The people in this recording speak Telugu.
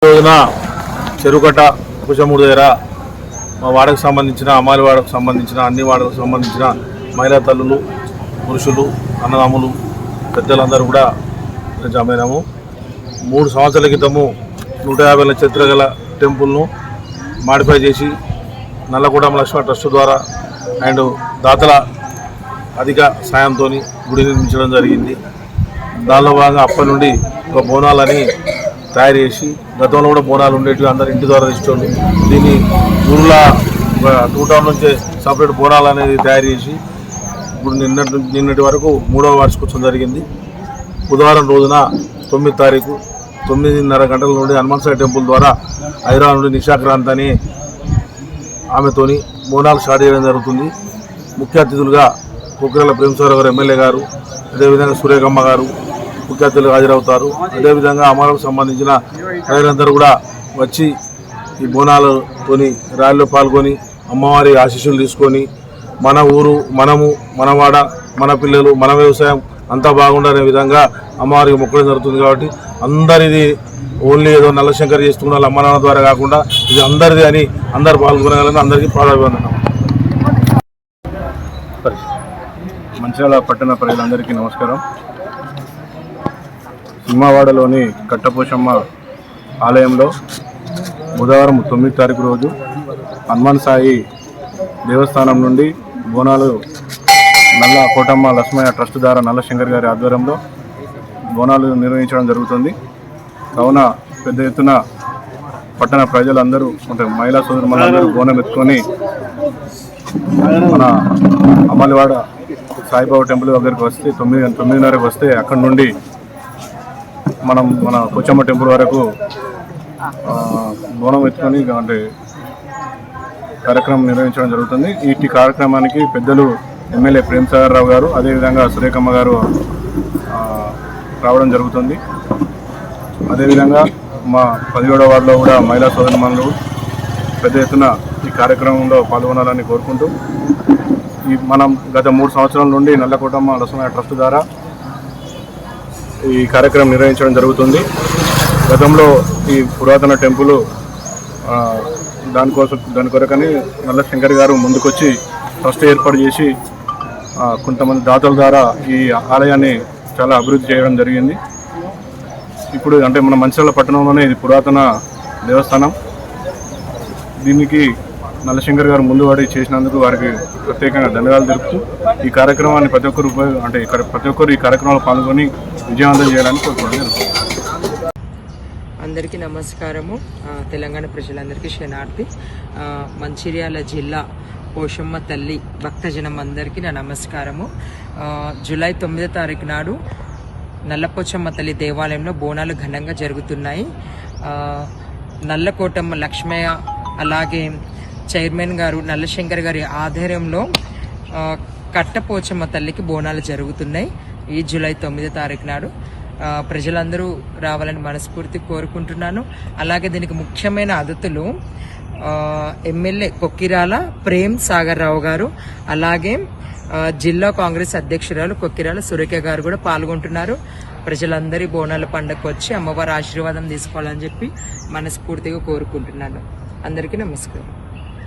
రోజున చెరుకట్ట కుశమూడు దగ్గర మా వాడకు సంబంధించిన అమ్మాయి వాడకు సంబంధించిన అన్ని వాడకు సంబంధించిన మహిళా తల్లులు పురుషులు అన్నదమ్ములు పెద్దలందరూ కూడా జమైనాము. 3 సంవత్సరాల క్రితము 150 చరిత్ర గల టెంపుల్ను మాడిఫై చేసి నల్లగూడెం లక్ష్మణ ట్రస్ట్ ద్వారా అండ్ దాతల అధిక సాయంతో గుడి నిర్మించడం జరిగింది. దానిలో భాగంగా అప్పటి నుండి ఒక బోనాలని తయారు చేసి, గతంలో కూడా బోనాలు ఉండేటివి అందరు ఇంటి ద్వారా తెచ్చేవాళ్ళు. దీన్ని ఊళ్ళో 2 టౌన్ నుంచే సపరేట్ బోనాలు అనేది తయారు చేసి ఇప్పుడు నిన్నటి వరకు 3వ వార్షికోత్సవం జరిగింది. బుధవారం రోజున 9వ తారీఖు 9:30 గంటల నుండి హనుమాన్ టెంపుల్ ద్వారా హైదరాబాద్ నుండి నిషాక్రాంత్ అని ఆమెతోని బోనాలు స్టార్ట్ చేయడం జరుగుతుంది. ముఖ్య అతిథులుగా కొక్కిరాల ప్రేమసాగర్ గారు ఎమ్మెల్యే గారు, అదేవిధంగా సురేఖమ్మ గారు ముఖ్య అతిథులు హాజరవుతారు. అదేవిధంగా అమరావతికి సంబంధించిన ప్రజలందరూ కూడా వచ్చి ఈ బోనాలతోని ర్యాలీలో పాల్గొని అమ్మవారి ఆశీస్సులు తీసుకొని మన ఊరు, మనము, మనవాడ, మన పిల్లలు, మన వ్యవసాయం అంతా బాగుండనే విధంగా అమ్మవారికి మొక్కడం జరుగుతుంది. కాబట్టి అందరిది ఓన్లీ ఏదో నల్లశంకర్ చేస్తున్న వాళ్ళ అమ్మ నాన్న ద్వారా కాకుండా ఇది అందరిది అని అందరు పాల్గొనగలని అందరికీ పాదాభివందనం. మంచిర్యాల పట్టణ ప్రజలందరికీ నమస్కారం. సింహవాడలోని కట్టపోషమ్మ ఆలయంలో బుధవారం 9వ తారీఖు రోజు హనుమాన్ సాయి దేవస్థానం నుండి బోనాలు నల్ల కోటమ్మ లక్ష్మయ్య ట్రస్ట్ ద్వారా నల్లశంకర్ గారి ఆధ్వర్యంలో బోనాలు నిర్వహించడం జరుగుతుంది. కావున పెద్ద ఎత్తున పట్టణ ప్రజలందరూ అంటే మహిళా సోదరులందరూ బోనం ఎత్తుకొని మన అమలివాడ సాయిబాబా టెంపుల్ దగ్గరికి వస్తే 9:30కు వస్తే అక్కడి నుండి మన కొచ్చమ్మ టెంపుల్ వరకు బోనం ఎత్తుకొని అంటే కార్యక్రమం నిర్వహించడం జరుగుతుంది. ఈ కార్యక్రమానికి పెద్దలు ఎమ్మెల్యే ప్రేమసాగర్ రావు గారు, అదేవిధంగా సురేఖమ్మ గారు రావడం జరుగుతుంది. అదేవిధంగా మా 17వ వార్డులో కూడా మహిళా సోదరుమణులు పెద్ద ఎత్తున ఈ కార్యక్రమంలో పాల్గొనాలని కోరుకుంటూ మనం గత 3 సంవత్సరాల నుండి నల్లకోటమ్మ లక్ష్మణ ట్రస్ట్ ద్వారా ఈ కార్యక్రమం నిర్వహించడం జరుగుతుంది. గతంలో ఈ పురాతన టెంపుల్ దాని కొరకని నల్లశంకర్ గారు ముందుకొచ్చి ట్రస్ట్ ఏర్పాటు చేసి కొంతమంది దాతల ద్వారా ఈ ఆలయాన్ని చాలా అభివృద్ధి చేయడం జరిగింది. ఇప్పుడు అంటే మన మంచిర్యాల పట్టణంలోనే ఇది పురాతన దేవస్థానం. దీనికి నల్లశంకర్ గారు ముందు వాడి చేసినందుకు వారికి ప్రత్యేకంగా ధన్యవాదాలు తెలుపుతూ ఈ కార్యక్రమాన్ని ప్రతి ఒక్కరు ఈ కార్యక్రమంలో పాల్గొని విజయవంతం చేయాలని కోరుకుంటున్నాను. అందరికీ నమస్కారము. తెలంగాణ ప్రజలందరికీ శరణార్థి. మంచిర్యాల జిల్లా పోషమ్మ తల్లి భక్తజనం అందరికీ నా నమస్కారము. జూలై 9వ తారీఖు నాడు నల్లపోచమ్మ తల్లి దేవాలయంలో బోనాలు ఘనంగా జరుగుతున్నాయి. నల్లకోటమ్మ లక్ష్మయ్య అలాగే చైర్మన్ గారు నల్లశంకర్ గారి ఆధ్వర్యంలో కట్టపోచమ్మ తల్లికి బోనాలు జరుగుతున్నాయి. ఈ జూలై 9వ తారీఖు నాడు ప్రజలందరూ రావాలని మనస్ఫూర్తి కోరుకుంటున్నాను. అలాగే దీనికి ముఖ్యమైన అతిథులు ఎమ్మెల్యే కొక్కిరాల ప్రేమ్ సాగర్ రావు గారు, అలాగే జిల్లా కాంగ్రెస్ అధ్యక్షురాలు కొక్కిరాల సురేఖ గారు కూడా పాల్గొంటున్నారు. ప్రజలందరి బోనాల పండుగకు వచ్చి అమ్మవారి ఆశీర్వాదం తీసుకోవాలని చెప్పి మనస్ఫూర్తిగా కోరుకుంటున్నాను. అందరికీ నమస్కారం.